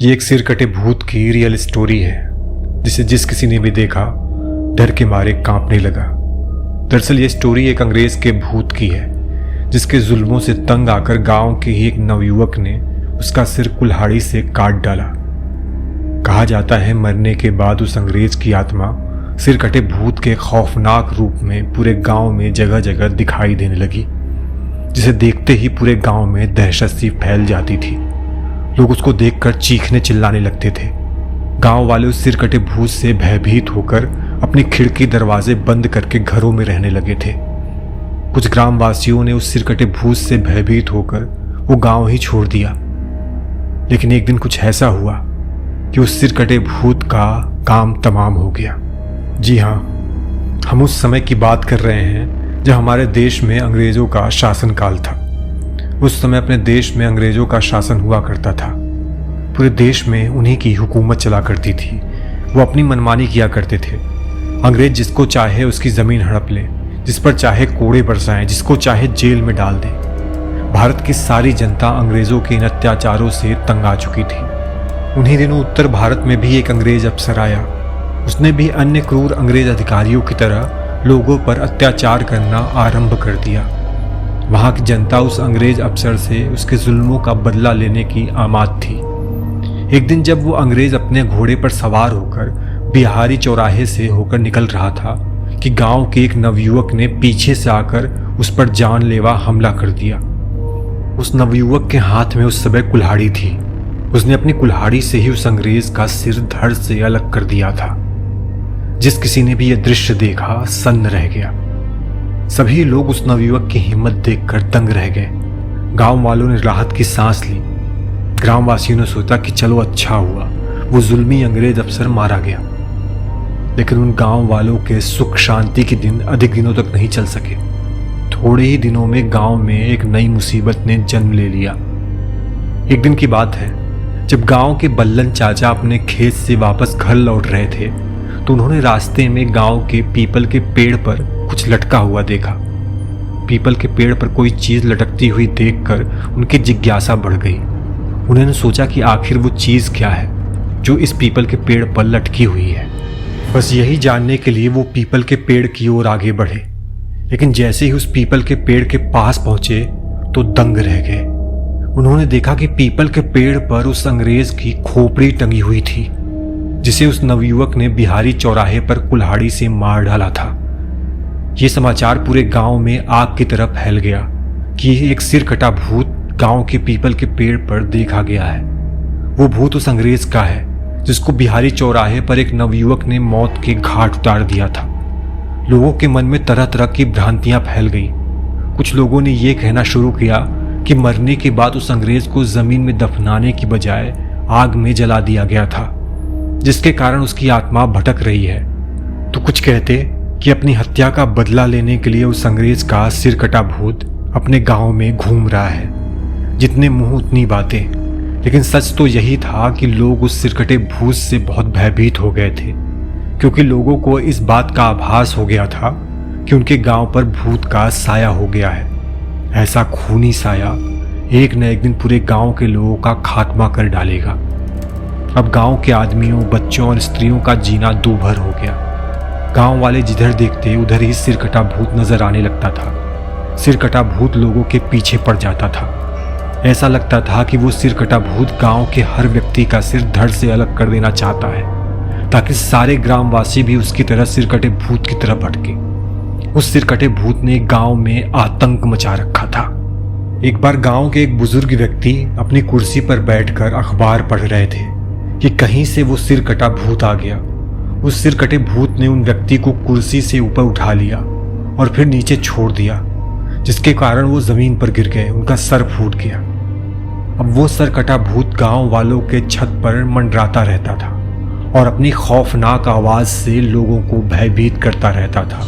ये एक सिर कटे भूत की रियल स्टोरी है जिसे जिस किसी ने भी देखा डर के मारे कांपने लगा। दरअसल ये स्टोरी एक अंग्रेज के भूत की है जिसके जुल्मों से तंग आकर गांव के ही एक नवयुवक ने उसका सिर कुल्हाड़ी से काट डाला। कहा जाता है मरने के बाद उस अंग्रेज की आत्मा सिर कटे भूत के खौफनाक रूप में पूरे गांव में जगह जगह दिखाई देने लगी, जिसे देखते ही पूरे गांव में दहशत सी फैल जाती थी। लोग उसको देखकर चीखने चिल्लाने लगते थे। गांव वाले उस सिर कटे भूत से भयभीत होकर अपनी खिड़की दरवाजे बंद करके घरों में रहने लगे थे। कुछ ग्रामवासियों ने उस सिर कटे भूत से भयभीत होकर वो गांव ही छोड़ दिया। लेकिन एक दिन कुछ ऐसा हुआ कि उस सिर कटे भूत का काम तमाम हो गया। जी हाँ, हम उस समय की बात कर रहे हैं जब हमारे देश में अंग्रेजों का शासनकाल था। उस समय अपने देश में अंग्रेजों का शासन हुआ करता था। पूरे देश में उन्हीं की हुकूमत चला करती थी। वो अपनी मनमानी किया करते थे। अंग्रेज जिसको चाहे उसकी ज़मीन हड़प ले, जिस पर चाहे कोड़े बरसाएं, जिसको चाहे जेल में डाल दें। भारत की सारी जनता अंग्रेजों के इन अत्याचारों से तंग आ चुकी थी। उन्हीं दिनों उत्तर भारत में भी एक अंग्रेज अफसर आया। उसने भी अन्य क्रूर अंग्रेज अधिकारियों की तरह लोगों पर अत्याचार करना आरंभ कर दिया। वहाँ की जनता उस अंग्रेज अफसर से उसके जुल्मों का बदला लेने की आमाद थी। एक दिन जब वो अंग्रेज अपने घोड़े पर सवार होकर बिहारी चौराहे से होकर निकल रहा था कि गांव के एक नवयुवक ने पीछे से आकर उस पर जानलेवा हमला कर दिया। उस नवयुवक के हाथ में उस समय कुल्हाड़ी थी। उसने अपनी कुल्हाड़ी से ही उस अंग्रेज का सिर धड़ से अलग कर दिया था। जिस किसी ने भी यह दृश्य देखा सन्न रह गया। सभी लोग उस नवयुवक की हिम्मत देखकर दंग रह गए। गांव वालों ने राहत की सांस ली। ग्रामवासियों ने सोचा कि चलो अच्छा हुआ वो जुल्मी अंग्रेज अफसर मारा गया। लेकिन उन गांव वालों के सुख शांति के दिन अधिक दिनों तक नहीं चल सके। थोड़े ही दिनों में गांव में एक नई मुसीबत ने जन्म ले लिया। एक दिन की बात है जब गांव के बल्लन चाचा अपने खेत से वापस घर लौट रहे थे तो उन्होंने रास्ते में गांव के पीपल के पेड़ पर कुछ लटका हुआ देखा। पीपल के पेड़ पर कोई चीज लटकती हुई देखकर उनकी जिज्ञासा बढ़ गई। उन्होंने सोचा कि आखिर वो चीज क्या है जो इस पीपल के पेड़ पर लटकी हुई है। बस यही जानने के लिए वो पीपल के पेड़ की ओर आगे बढ़े। लेकिन जैसे ही उस पीपल के पेड़ के पास पहुंचे तो दंग रह गए। उन्होंने देखा कि पीपल के पेड़ पर उस अंग्रेज की खोपड़ी टंगी हुई थी जिसे उस नवयुवक ने बिहारी चौराहे पर कुल्हाड़ी से मार डाला था। ये समाचार पूरे गांव में आग की तरह फैल गया कि एक सिर कटा भूत गांव के पीपल के पेड़ पर देखा गया है। वो भूत उस अंग्रेज का है जिसको बिहारी चौराहे पर एक नवयुवक ने मौत के घाट उतार दिया था। लोगों के मन में तरह तरह की भ्रांतियां फैल गई। कुछ लोगों ने यह कहना शुरू किया कि मरने के बाद उस अंग्रेज को जमीन में दफनाने की बजाय आग में जला दिया गया था, जिसके कारण उसकी आत्मा भटक रही है। तो कुछ कहते कि अपनी हत्या का बदला लेने के लिए उस अंग्रेज का सिर कटा भूत अपने गांव में घूम रहा है। जितने मुंह उतनी बातें। लेकिन सच तो यही था कि लोग उस सिर कटे भूत से बहुत भयभीत हो गए थे, क्योंकि लोगों को इस बात का आभास हो गया था कि उनके गांव पर भूत का साया हो गया है। ऐसा खूनी साया एक न एक दिन पूरे गांव के लोगों का खात्मा कर डालेगा। अब गांव के आदमियों, बच्चों और स्त्रियों का जीना दूभर हो गया। गांव वाले जिधर देखते उधर ही सिर कटा भूत नजर आने लगता था। सिर कटा भूत लोगों के पीछे पड़ जाता था। ऐसा लगता था कि वो सिर कटा भूत गांव के हर व्यक्ति का सिर धड़ से अलग कर देना चाहता है ताकि सारे ग्रामवासी भी उसकी तरह सिर कटे भूत की तरह भटके। उस सिर कटे भूत ने गांव में आतंक मचा रखा था। एक बार गांव के एक बुजुर्ग व्यक्ति अपनी कुर्सी पर बैठकर अखबार पढ़ रहे थे कि कहीं से वो सिर कटा भूत आ गया। उस सिर कटे भूत ने उन व्यक्ति को कुर्सी से ऊपर उठा लिया और फिर नीचे छोड़ दिया, जिसके कारण वो जमीन पर गिर गए। उनका सर फूट गया। अब वो सर कटा भूत गांव वालों के छत पर मंडराता रहता था और अपनी खौफनाक आवाज से लोगों को भयभीत करता रहता था।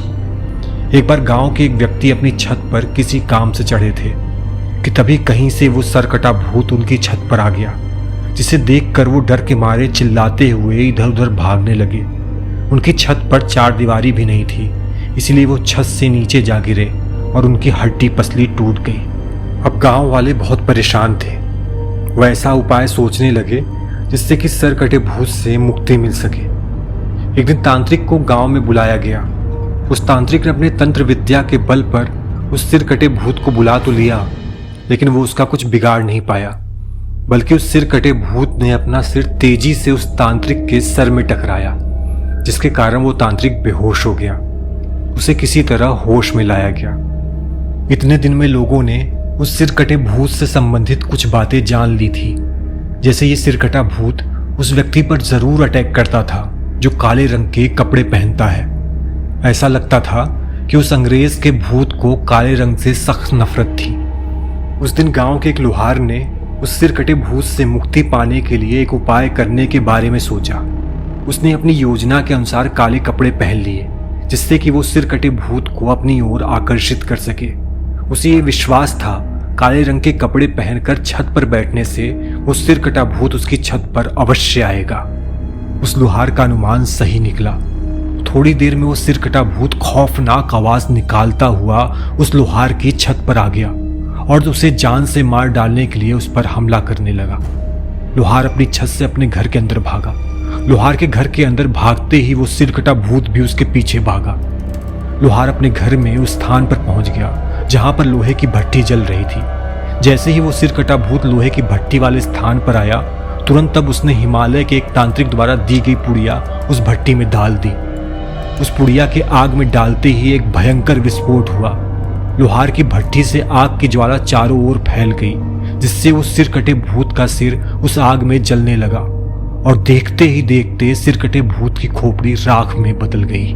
एक बार गांव के एक व्यक्ति अपनी छत पर किसी काम से चढ़े थे कि तभी कहीं से वो सर कटा भूत उनकी छत पर आ गया, जिसे देखकर वो डर के मारे चिल्लाते हुए इधर उधर भागने लगे। उनकी छत पर चार दीवारी भी नहीं थी, इसलिए वो छत से नीचे जा गिरे और उनकी हड्डी पसली टूट गई। अब गांव वाले बहुत परेशान थे। वह ऐसा उपाय सोचने लगे जिससे कि सर कटे भूत से मुक्ति मिल सके। एक दिन तांत्रिक को गांव में बुलाया गया। उस तांत्रिक ने अपने तंत्र विद्या के बल पर उस सिर कटे भूत को बुला तो लिया, लेकिन वो उसका कुछ बिगाड़ नहीं पाया, बल्कि उस सिर कटे भूत ने अपना सिर तेजी से उस तांत्रिक के सर में टकराया, जिसके कारण वो तांत्रिक बेहोश हो गया। उसे किसी तरह होश में लाया गया। इतने दिन में लोगों ने उस सिर कटे भूत से संबंधित कुछ बातें जान ली थी, जैसे ये सिर कटा भूत उस व्यक्ति पर जरूर अटैक करता था जो काले रंग के कपड़े पहनता है। ऐसा लगता था कि उस अंग्रेज के भूत को काले रंग से सख्त नफरत थी। उस दिन गांव के एक लोहार ने उस सिर कटे भूत से मुक्ति पाने के लिए एक उपाय करने के बारे में सोचा। उसने अपनी योजना के अनुसार काले कपड़े पहन लिए, जिससे कि वो सिर कटे भूत को अपनी ओर आकर्षित कर सके। उसे ये विश्वास था काले रंग के कपड़े पहनकर छत पर बैठने से वो सिर कटा भूत उसकी छत पर अवश्य आएगा। उस लोहार का अनुमान सही निकला। थोड़ी देर में वो सिर कटा भूत खौफनाक आवाज निकालता हुआ उस लोहार की छत पर आ गया और उसे जान से मार डालने के लिए उस पर हमला करने लगा। लोहार अपनी छत से अपने घर के अंदर भागा। लोहार के घर के अंदर भागते ही वो सिर कटा भूत भी उसके पीछे भागा। लोहार अपने घर में उस स्थान पर पहुंच गया जहां पर लोहे की भट्टी जल रही थी। जैसे ही वो सिर कटा भूत लोहे की भट्टी वाले स्थान पर आया, तुरंत तब उसने हिमालय के एक तांत्रिक द्वारा दी गई पुड़िया उस भट्टी में डाल दी। उस पुड़िया के आग में डालते ही एक भयंकर विस्फोट हुआ। लोहार की भट्टी से आग की ज्वाला चारों ओर फैल गई, जिससे वो सिर कटे भूत का सिर उस आग में जलने लगा और देखते ही देखते सिर कटे भूत की खोपड़ी राख में बदल गई।